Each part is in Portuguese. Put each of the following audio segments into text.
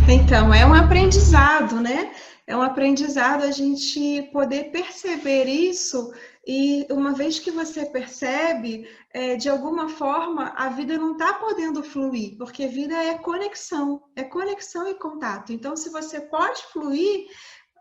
Então, é um aprendizado, né? É um aprendizado a gente poder perceber isso, e uma vez que você percebe, de alguma forma, a vida não está podendo fluir, porque vida é conexão e contato. Então, se você pode fluir,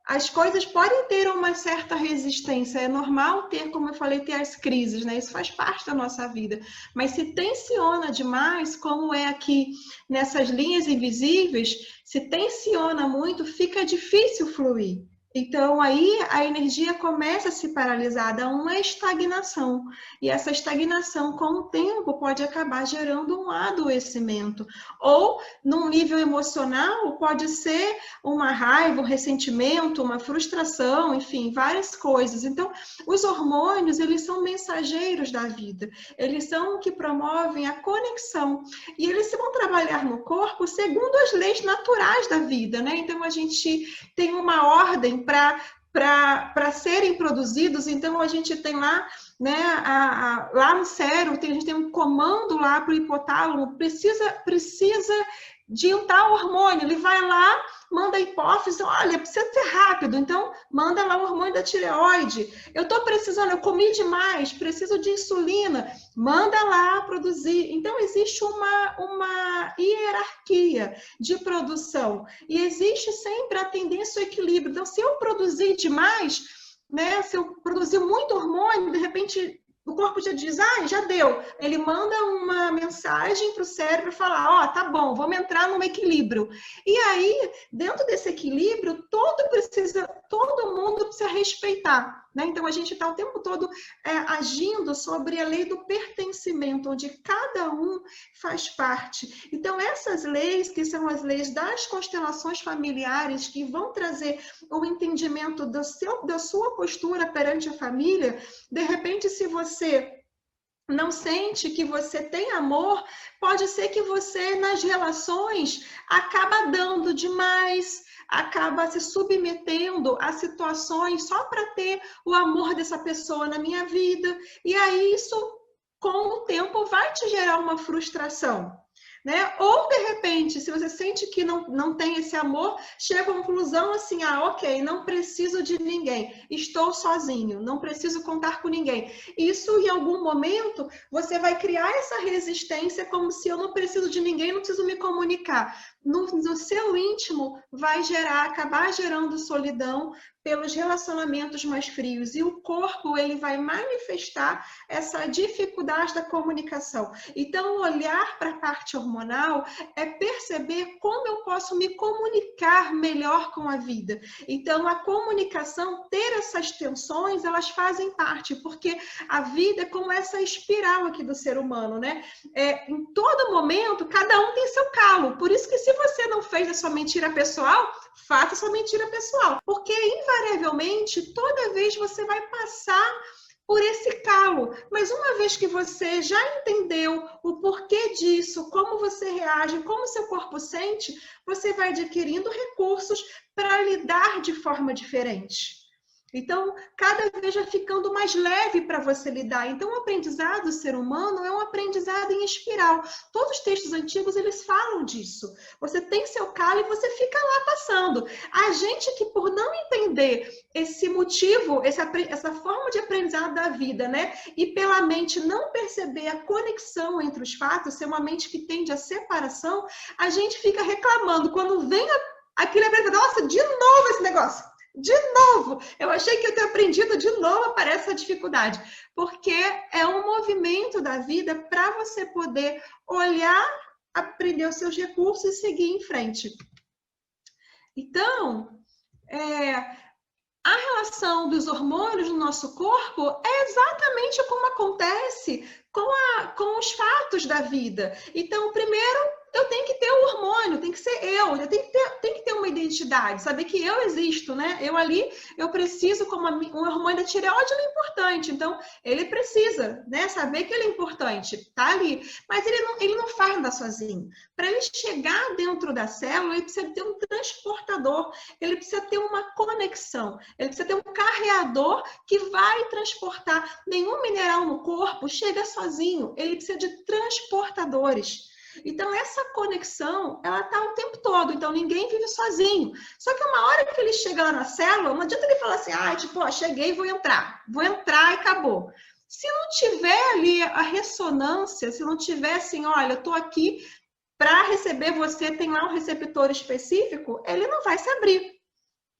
as coisas podem ter uma certa resistência, é normal ter, como eu falei, ter as crises, né? Isso faz parte da nossa vida. Mas se tensiona demais, como é aqui nessas linhas invisíveis, se tensiona muito, fica difícil fluir. Então, aí a energia começa a se paralisar, dá uma estagnação. E essa estagnação, com o tempo, pode acabar gerando um adoecimento. Ou, num nível emocional, pode ser uma raiva, um ressentimento, uma frustração, enfim, várias coisas. Então, os hormônios, eles são mensageiros da vida. Eles são o que promovem a conexão. E eles vão trabalhar no corpo segundo as leis naturais da vida, né? Então, a gente tem uma ordem para serem produzidos, então a gente tem lá, né, lá no cérebro, a gente tem um comando lá para o hipotálamo, precisa de um tal hormônio, ele vai lá, manda a hipófise, olha, precisa ser rápido, então manda lá o hormônio da tireoide, eu estou precisando, eu comi demais, preciso de insulina, manda lá produzir. Então existe uma hierarquia de produção, e existe sempre a tendência ao equilíbrio. Então, se eu produzir demais, né, se eu produzir muito hormônio, de repente o corpo já diz, já deu. Ele manda uma mensagem para o cérebro falar, tá bom, vamos entrar num equilíbrio. E aí, dentro desse equilíbrio, todo mundo precisa respeitar, né? Então, a gente está o tempo todo agindo sobre a lei do pertencimento, onde cada um faz parte. Então, essas leis, que são as leis das constelações familiares, que vão trazer o entendimento da sua postura perante a família, de repente, se você não sente que você tem amor, pode ser que você, nas relações, acaba dando demais, acaba se submetendo a situações só para ter o amor dessa pessoa na minha vida. E aí isso, com o tempo, vai te gerar uma frustração. Né? Ou, de repente, se você sente que não tem esse amor, chega à conclusão assim, ok, não preciso de ninguém, estou sozinho, não preciso contar com ninguém. Isso, em algum momento, você vai criar essa resistência como se eu não preciso de ninguém, não preciso me comunicar. No seu íntimo, vai acabar gerando solidão pelos relacionamentos mais frios. E o corpo, ele vai manifestar essa dificuldade da comunicação. Então, olhar para a parte hormonal é perceber como eu posso me comunicar melhor com a vida. Então, a comunicação, ter essas tensões, elas fazem parte, porque a vida é como essa espiral aqui do ser humano, né? Em todo momento, cada um tem seu calo. Por isso que se você não fez a sua mentira pessoal, faça a sua mentira pessoal. Porque, invariavelmente, toda vez você vai passar por esse calo. Mas uma vez que você já entendeu o porquê disso, como você reage, como seu corpo sente, você vai adquirindo recursos para lidar de forma diferente. Então, cada vez vai ficando mais leve para você lidar. Então, o aprendizado do ser humano é um aprendizado em espiral. Todos os textos antigos, eles falam disso. Você tem seu calo e você fica lá passando. A gente que, por não entender esse motivo, essa forma de aprendizado da vida, né? E pela mente não perceber a conexão entre os fatos, ser uma mente que tende à separação, a gente fica reclamando. Quando vem aquele aprendizado, nossa, de novo esse negócio. De novo, eu achei que eu tinha aprendido, de novo aparece a dificuldade, porque é um movimento da vida para você poder olhar, aprender os seus recursos e seguir em frente. Então, a relação dos hormônios no nosso corpo é exatamente como acontece com os fatos da vida. Então, primeiro, eu tenho que ter o hormônio, tem que ser eu tenho que ter uma identidade, saber que eu existo, né? Eu preciso, como um hormônio da tireoide, ele é importante, então ele precisa, né? Saber que ele é importante, tá ali. Mas ele não faz nada sozinho. Para ele chegar dentro da célula, ele precisa ter um transportador, ele precisa ter uma conexão, ele precisa ter um carreador que vai transportar. Nenhum mineral no corpo chega sozinho, ele precisa de transportadores. Então, essa conexão, ela está o tempo todo. Então, ninguém vive sozinho. Só que uma hora que ele chega lá na célula, não adianta ele falar assim, tipo, ó, cheguei, vou entrar e acabou. Se não tiver ali a ressonância, se não tiver assim, olha, eu estou aqui para receber você, tem lá um receptor específico, ele não vai se abrir.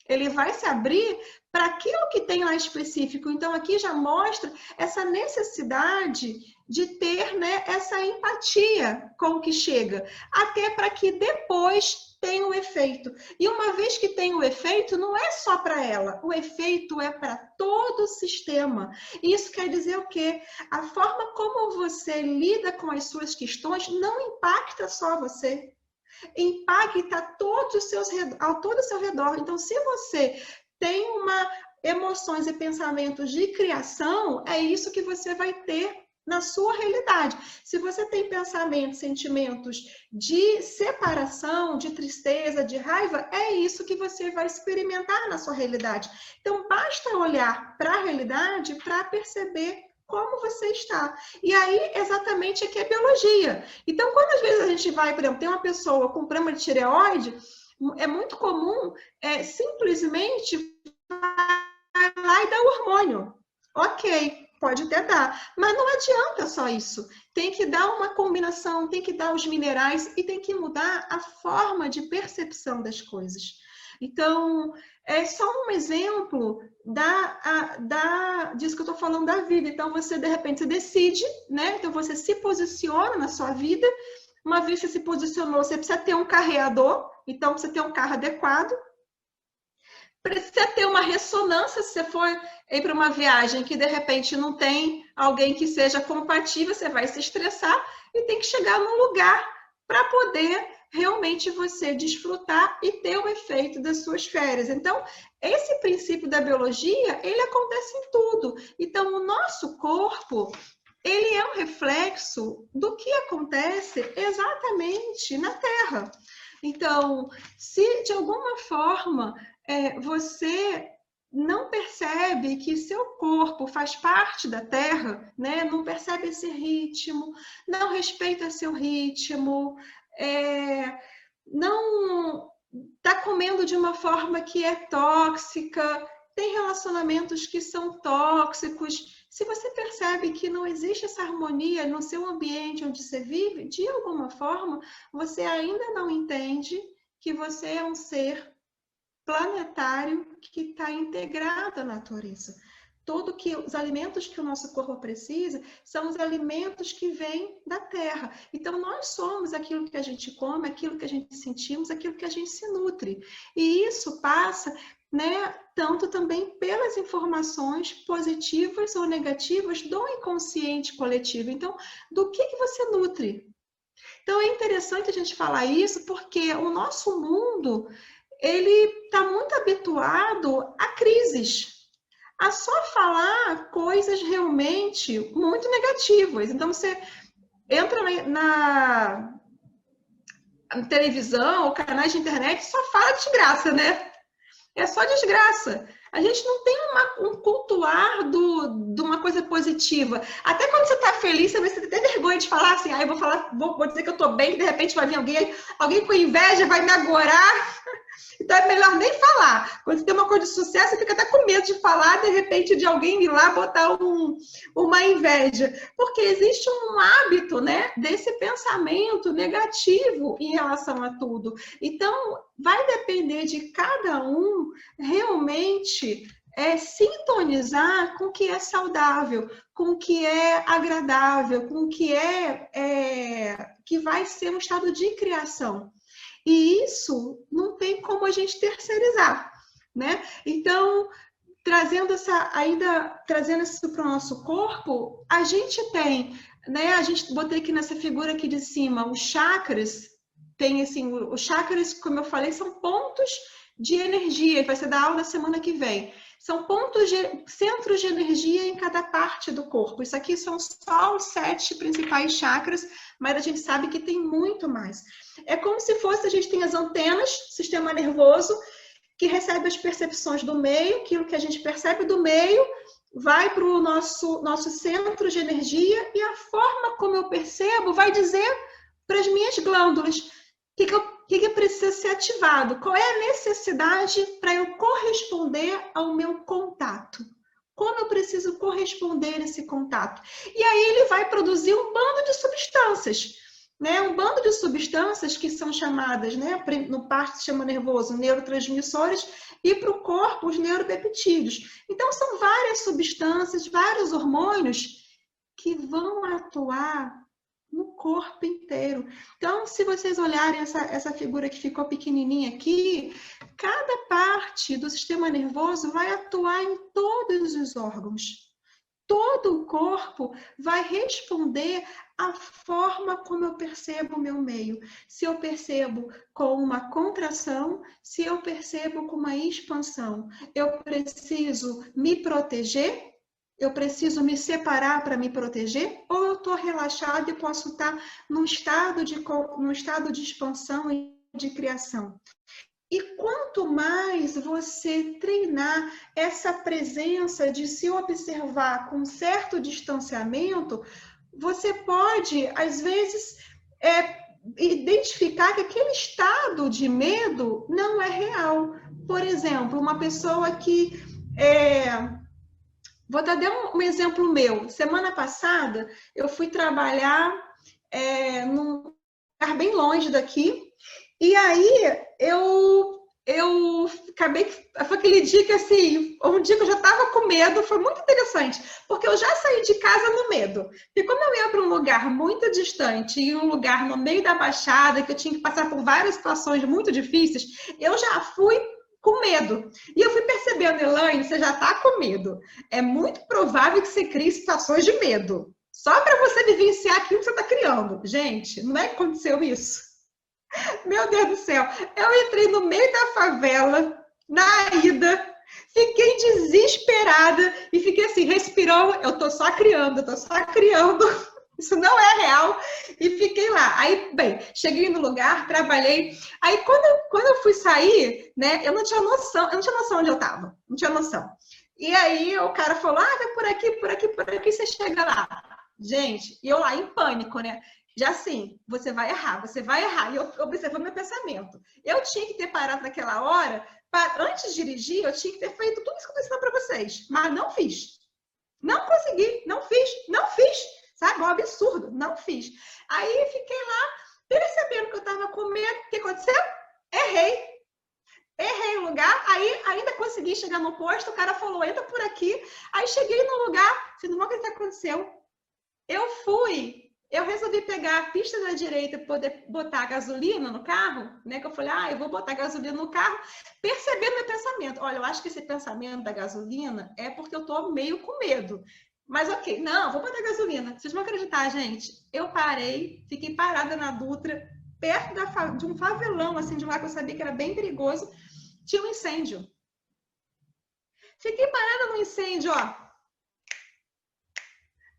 Ele vai se abrir para aquilo que tem lá específico. Então, aqui já mostra essa necessidade de ter, né, essa empatia com o que chega, até para que depois tenha o efeito. E uma vez que tem o efeito, não é só para ela, o efeito é para todo o sistema. Isso quer dizer o quê? A forma como você lida com as suas questões não impacta só você. Impacta todo o seu redor. Então, se você tem emoções e pensamentos de criação, é isso que você vai ter na sua realidade. Se você tem pensamentos, sentimentos de separação, de tristeza, de raiva, é isso que você vai experimentar na sua realidade. Então, basta olhar para a realidade para perceber como você está. E aí, exatamente, aqui é biologia. Então, quando às vezes a gente vai, por exemplo, tem uma pessoa com problema de tireoide, é muito comum simplesmente vai lá e dar o hormônio. Ok, pode até dar, mas não adianta só isso. Tem que dar uma combinação, tem que dar os minerais e tem que mudar a forma de percepção das coisas. Então, é só um exemplo disso que eu estou falando da vida. Então, você, de repente, você decide, né? Então, você se posiciona na sua vida. Uma vez que você se posicionou, você precisa ter um carreador. Então, precisa ter um carro adequado. Precisa ter uma ressonância se você for ir para uma viagem que, de repente, não tem alguém que seja compatível, você vai se estressar e tem que chegar num lugar para poder realmente você desfrutar e ter o efeito das suas férias. Então, esse princípio da biologia, ele acontece em tudo. Então, o nosso corpo, ele é um reflexo do que acontece exatamente na Terra. Então, se de alguma forma você não percebe que seu corpo faz parte da Terra, né? Não percebe esse ritmo, não respeita seu ritmo, não está comendo de uma forma que é tóxica, tem relacionamentos que são tóxicos. Se você percebe que não existe essa harmonia no seu ambiente onde você vive, de alguma forma, você ainda não entende que você é um ser planetário que está integrado à natureza. Os alimentos que o nosso corpo precisa são os alimentos que vêm da terra. Então, nós somos aquilo que a gente come, aquilo que a gente sentimos, aquilo que a gente se nutre. E isso passa, né, tanto também pelas informações positivas ou negativas do inconsciente coletivo. Então, do que você nutre? Então, é interessante a gente falar isso porque o nosso mundo, ele está muito habituado a crises, a só falar coisas realmente muito negativas. Então, você entra na televisão ou canais de internet e só fala desgraça, né? É só desgraça. A gente não tem um cultuar de uma coisa positiva. Até quando você está feliz, você tem até vergonha de falar assim, vou dizer que eu estou bem, de repente vai vir alguém com inveja, vai me agorar. Então é melhor nem falar. Quando você tem uma coisa de sucesso, você fica até com medo de falar, de repente, de alguém ir lá botar uma inveja. Porque existe um hábito, né, desse pensamento negativo em relação a tudo. Então, vai depender de cada um realmente sintonizar com o que é saudável, com o que é agradável, com o que que vai ser um estado de criação. E isso não tem como a gente terceirizar, né? Então, trazendo isso para o nosso corpo, a gente tem, né? A gente botei aqui nessa figura aqui de cima, os chakras. Tem assim, os chakras, como eu falei, são pontos de energia, vai ser da aula da semana que vem. São centros de energia em cada parte do corpo. Isso aqui são só os 7 principais chakras, mas a gente sabe que tem muito mais. É como se fosse, a gente tem as antenas, sistema nervoso, que recebe as percepções do meio, aquilo que a gente percebe do meio, vai para o nosso centro de energia, e a forma como eu percebo vai dizer para as minhas glândulas. O que precisa ser ativado? Qual é a necessidade para eu corresponder ao meu contato? Como eu preciso corresponder a esse contato? E aí ele vai produzir um bando de substâncias, né? Um bando de substâncias que são chamadas, né? No parte sistema nervoso, neurotransmissores, e para o corpo, os neuropeptídeos. Então, são várias substâncias, vários hormônios que vão atuar no corpo inteiro. Então, se vocês olharem essa figura que ficou pequenininha aqui, cada parte do sistema nervoso vai atuar em todos os órgãos. Todo o corpo vai responder à forma como eu percebo o meu meio. Se eu percebo com uma contração, se eu percebo com uma expansão. Eu preciso me proteger? Eu preciso me separar para me proteger? Ou eu estou relaxado e posso estar num estado de expansão e de criação? E quanto mais você treinar essa presença de se observar com certo distanciamento, você pode, às vezes, identificar que aquele estado de medo não é real. Por exemplo, uma pessoa que... Vou dar um exemplo meu. Semana passada, eu fui trabalhar num lugar bem longe daqui, e aí eu acabei... Foi aquele dia que, assim, um dia que eu já estava com medo, foi muito interessante, porque eu já saí de casa no medo. E como eu ia para um lugar muito distante, e um lugar no meio da Baixada, que eu tinha que passar por várias situações muito difíceis, eu já fui com medo. E eu fui percebendo, Elaine, você já está com medo. É muito provável que você crie situações de medo. Só para você vivenciar aquilo que você está criando. Gente, não é que aconteceu isso? Meu Deus do céu. Eu entrei no meio da favela, na ida, fiquei desesperada e fiquei assim, respirou, eu tô só criando, isso não é real, e fiquei lá. Aí, bem, cheguei no lugar, trabalhei. Aí, quando eu fui sair, né, eu não tinha noção onde eu tava, não tinha noção. E aí, o cara falou, vai por aqui, você chega lá. Gente, e eu lá em pânico, né? Já assim, você vai errar. E eu observando meu pensamento. Eu tinha que ter parado naquela hora, antes de dirigir, eu tinha que ter feito tudo isso que eu estou ensinando para vocês. Mas não fiz. Não consegui, não fiz. Sabe? Um absurdo, não fiz. Aí fiquei lá, percebendo que eu estava com medo. O que aconteceu? Errei o lugar, aí ainda consegui chegar no posto, o cara falou, entra por aqui. Aí cheguei no lugar, você não vai acreditar o que aconteceu. Eu resolvi pegar a pista da direita para poder botar gasolina no carro, né? Que eu falei, eu vou botar gasolina no carro, percebendo meu pensamento. Olha, eu acho que esse pensamento da gasolina é porque eu tô meio com medo. Mas ok, não, vou botar gasolina. Vocês vão acreditar, gente? Eu parei, fiquei parada na Dutra, perto de um favelão, assim, de lá que eu sabia que era bem perigoso. Tinha um incêndio. Fiquei parada no incêndio,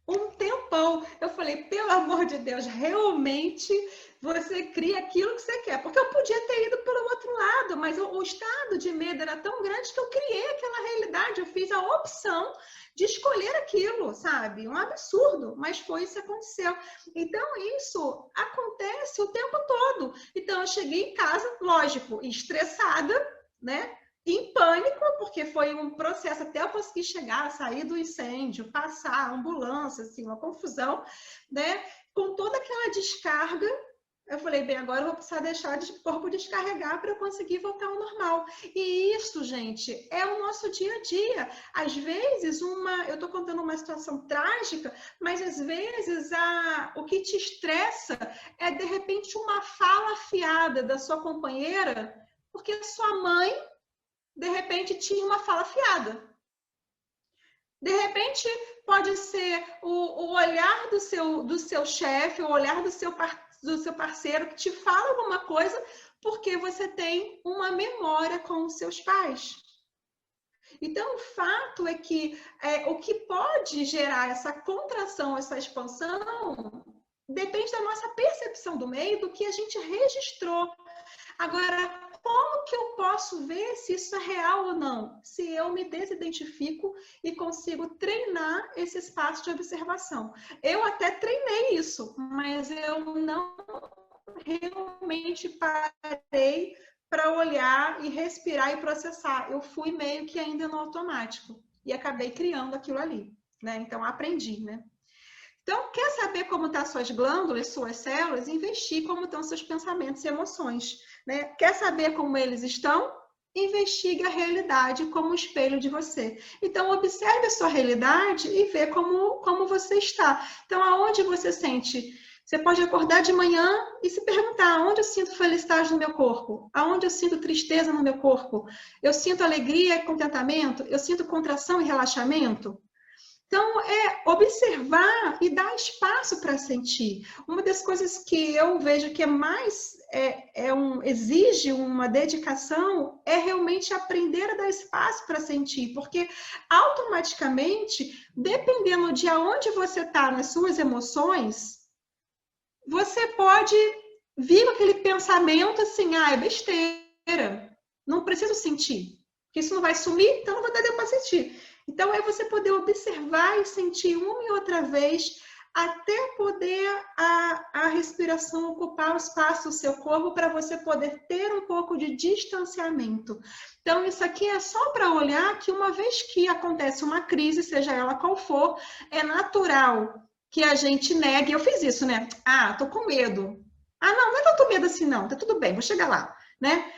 um tempão. Eu falei, pelo amor de Deus, realmente você cria aquilo que você quer. Porque eu podia ter ido pelo outro lado, mas o estado de medo era tão grande que eu criei aquela realidade. Eu fiz a opção de escolher aquilo, sabe? Um absurdo, mas foi isso que aconteceu. Então, isso acontece o tempo todo. Então, eu cheguei em casa, lógico, estressada, né? Em pânico, porque foi um processo até eu conseguir chegar, sair do incêndio, passar a ambulância, assim, uma confusão, né? Com toda aquela descarga, eu falei, bem, agora eu vou precisar deixar o corpo descarregar para eu conseguir voltar ao normal. E isso, gente, é o nosso dia a dia. Às vezes, eu estou contando uma situação trágica, mas às vezes o que te estressa é, de repente, uma fala afiada da sua companheira, porque a sua mãe de repente tinha uma fala afiada. De repente, pode ser o olhar do seu chefe, o olhar do seu parceiro que te fala alguma coisa porque você tem uma memória com os seus pais. Então, o fato é que o que pode gerar essa contração, essa expansão, depende da nossa percepção do meio, do que a gente registrou. Agora, como que eu posso ver se isso é real ou não? Se eu me desidentifico e consigo treinar esse espaço de observação. Eu até treinei isso, mas eu não realmente parei para olhar e respirar e processar. Eu fui meio que ainda no automático e acabei criando aquilo ali, né? Então aprendi, né? Então, quer saber como estão suas glândulas, suas células? Investir como estão seus pensamentos e emoções, né? Quer saber como eles estão? Investigue a realidade como espelho de você. Então, observe a sua realidade e vê como você está. Então, aonde você sente? Você pode acordar de manhã e se perguntar: aonde eu sinto felicidade no meu corpo? Aonde eu sinto tristeza no meu corpo? Eu sinto alegria e contentamento? Eu sinto contração e relaxamento? Então, é observar e dar espaço para sentir. Uma das coisas que eu vejo que é mais exige uma dedicação é realmente aprender a dar espaço para sentir, porque automaticamente, dependendo de aonde você está nas suas emoções, você pode vir com aquele pensamento assim, ah, é besteira, não preciso sentir, porque isso não vai sumir, então não vai dar tempo para sentir. Então é você poder observar e sentir uma e outra vez até poder a respiração ocupar o espaço do seu corpo para você poder ter um pouco de distanciamento. Então isso aqui é só para olhar que uma vez que acontece uma crise, seja ela qual for, é natural que a gente negue. Eu fiz isso, né? Ah, tô com medo. Ah, não, não é tanto medo assim, não. Tá tudo bem, vou chegar lá, né?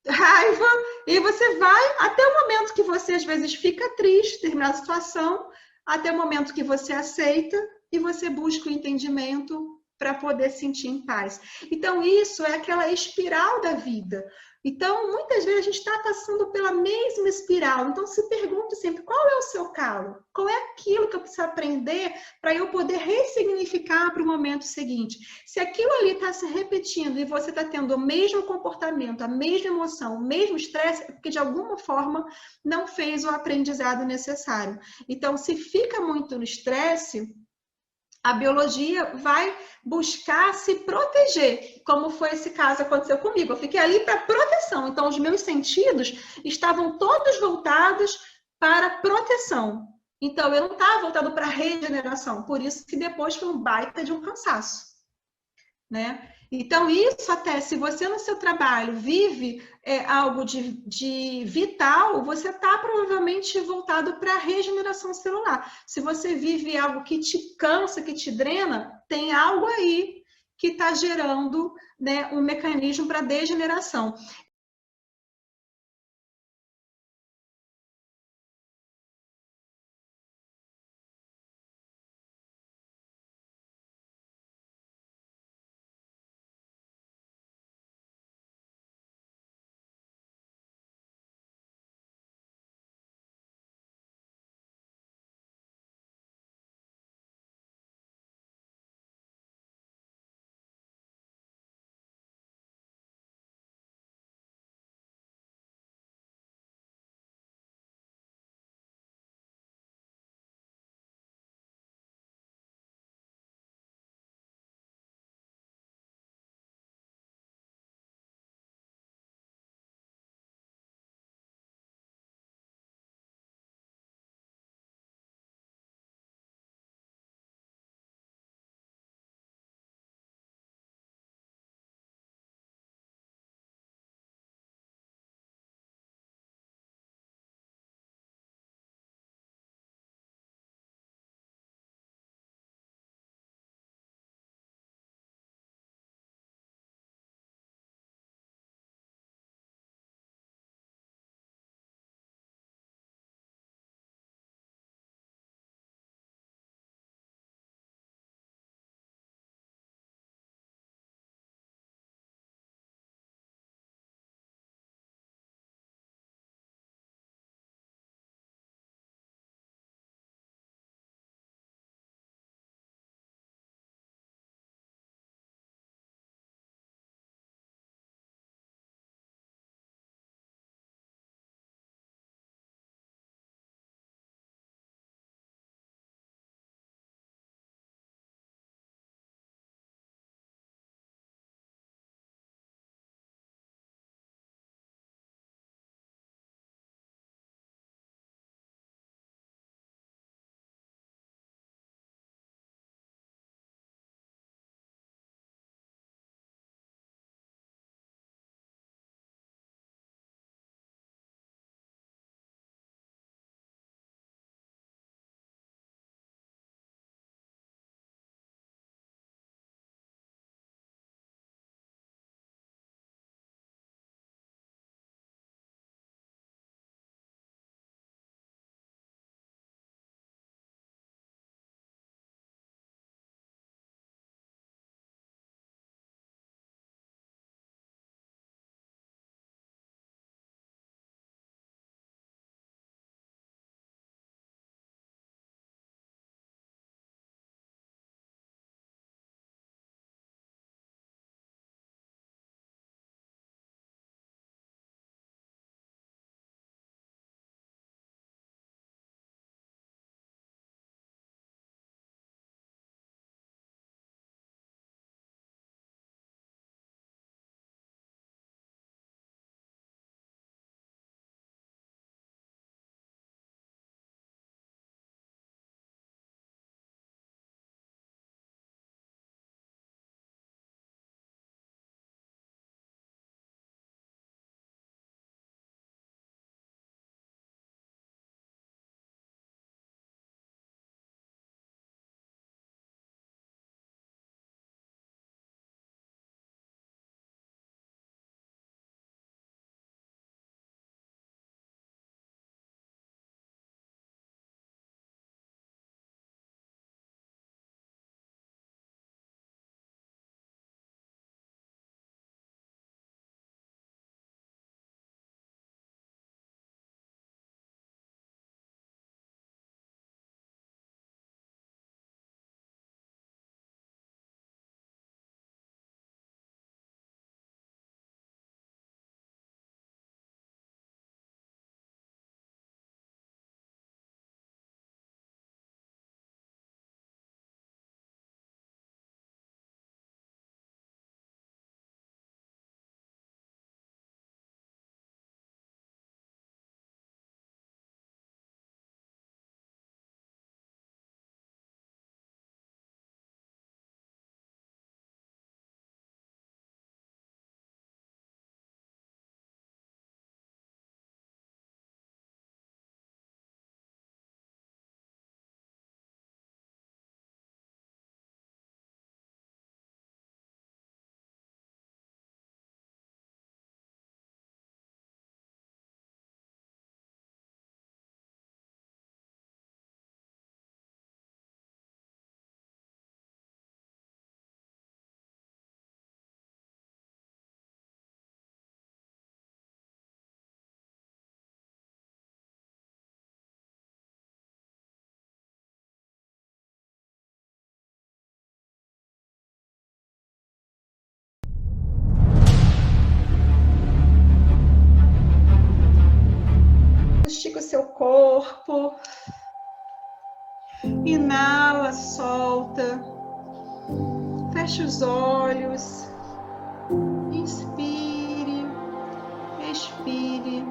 Raiva, e você vai até o momento que você às vezes fica triste, determinada situação, até o momento que você aceita e você busca o entendimento para poder sentir em paz. Então, isso é aquela espiral da vida. Então, muitas vezes a gente está passando pela mesma espiral. Então, se pergunte sempre: qual é o seu calo? Qual é aquilo que eu preciso aprender para eu poder ressignificar para o momento seguinte? Se aquilo ali está se repetindo e você está tendo o mesmo comportamento, a mesma emoção, o mesmo estresse, é porque de alguma forma não fez o aprendizado necessário. Então, se fica muito no estresse, a biologia vai buscar se proteger, como foi esse caso que aconteceu comigo. Eu fiquei ali para proteção, então os meus sentidos estavam todos voltados para proteção. Então eu não estava voltado para regeneração, por isso que depois foi um baita de um cansaço, né? Então, isso até, se você no seu trabalho vive algo de vital, você está provavelmente voltado para a regeneração celular. Se você vive algo que te cansa, que te drena, tem algo aí que está gerando, né, um mecanismo para degeneração. Inala, solta. Feche os olhos. Inspire, expire.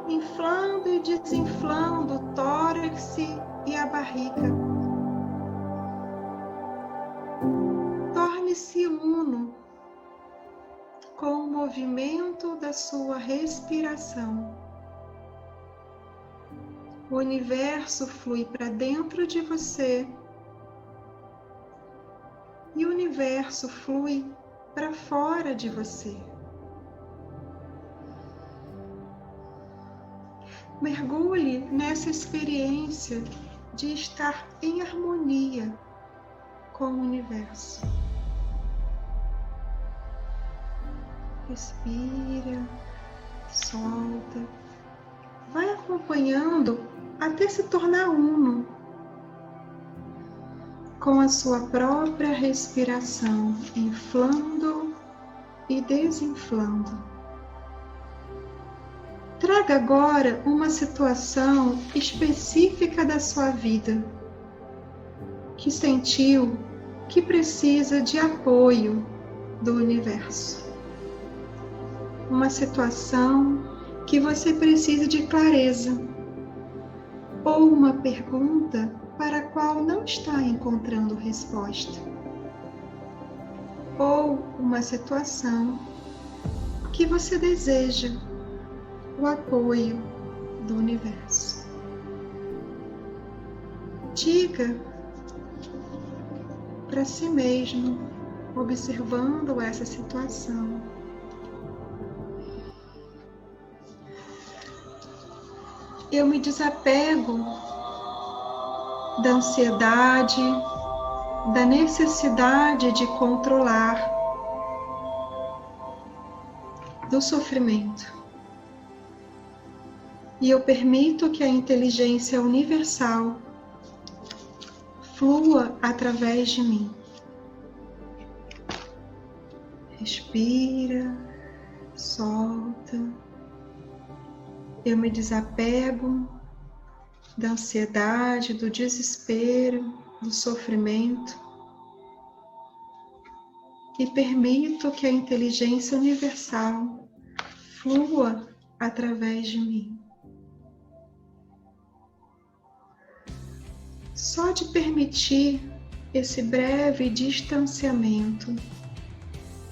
Inflando e desinflando o tórax e a barriga. Torne-se uno com o movimento da sua respiração. O universo flui para dentro de você e o universo flui para fora de você. Mergulhe nessa experiência de estar em harmonia com o universo. Respira, solta, vai acompanhando até se tornar uno com a sua própria respiração, inflando e desinflando. Traga agora uma situação específica da sua vida que sentiu que precisa de apoio do universo. Uma situação que você precisa de clareza, ou uma pergunta para a qual não está encontrando resposta, ou uma situação que você deseja o apoio do universo. Diga para si mesmo, observando essa situação: eu me desapego da ansiedade, da necessidade de controlar, do sofrimento. E eu permito que a inteligência universal flua através de mim. Respira, solta. Eu me desapego da ansiedade, do desespero, do sofrimento e permito que a inteligência universal flua através de mim. Só de permitir esse breve distanciamento,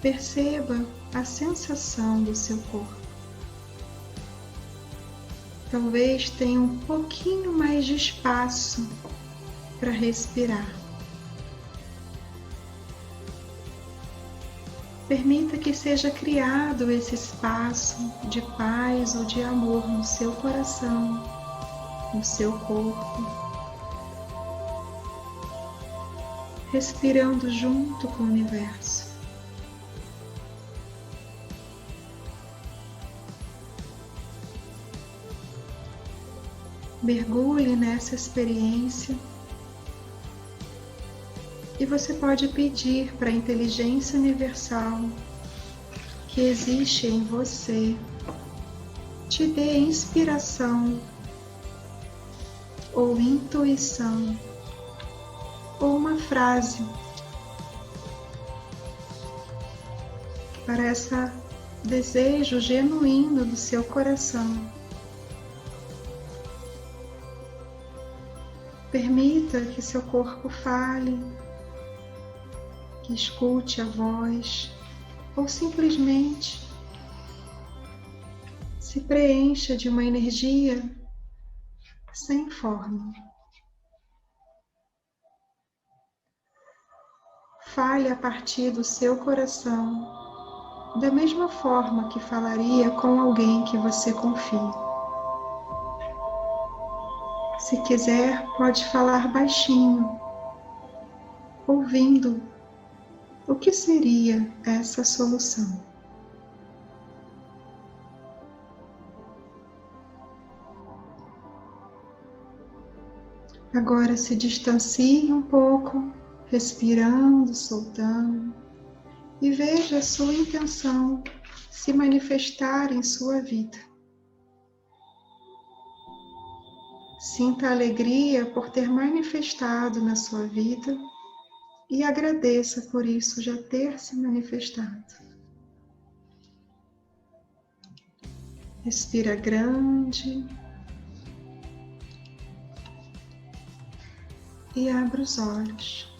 perceba a sensação do seu corpo. Talvez tenha um pouquinho mais de espaço para respirar. Permita que seja criado esse espaço de paz ou de amor no seu coração, no seu corpo. Respirando junto com o universo. Mergulhe nessa experiência e você pode pedir para a inteligência universal que existe em você te dê inspiração ou intuição ou uma frase para esse desejo genuíno do seu coração. Permita que seu corpo fale, que escute a voz, ou simplesmente se preencha de uma energia sem forma. Fale a partir do seu coração, da mesma forma que falaria com alguém que você confie. Se quiser, pode falar baixinho, ouvindo o que seria essa solução. Agora se distancie um pouco, respirando, soltando, e veja a sua intenção se manifestar em sua vida. Sinta a alegria por ter manifestado na sua vida e agradeça por isso já ter se manifestado. Respira grande e abre os olhos.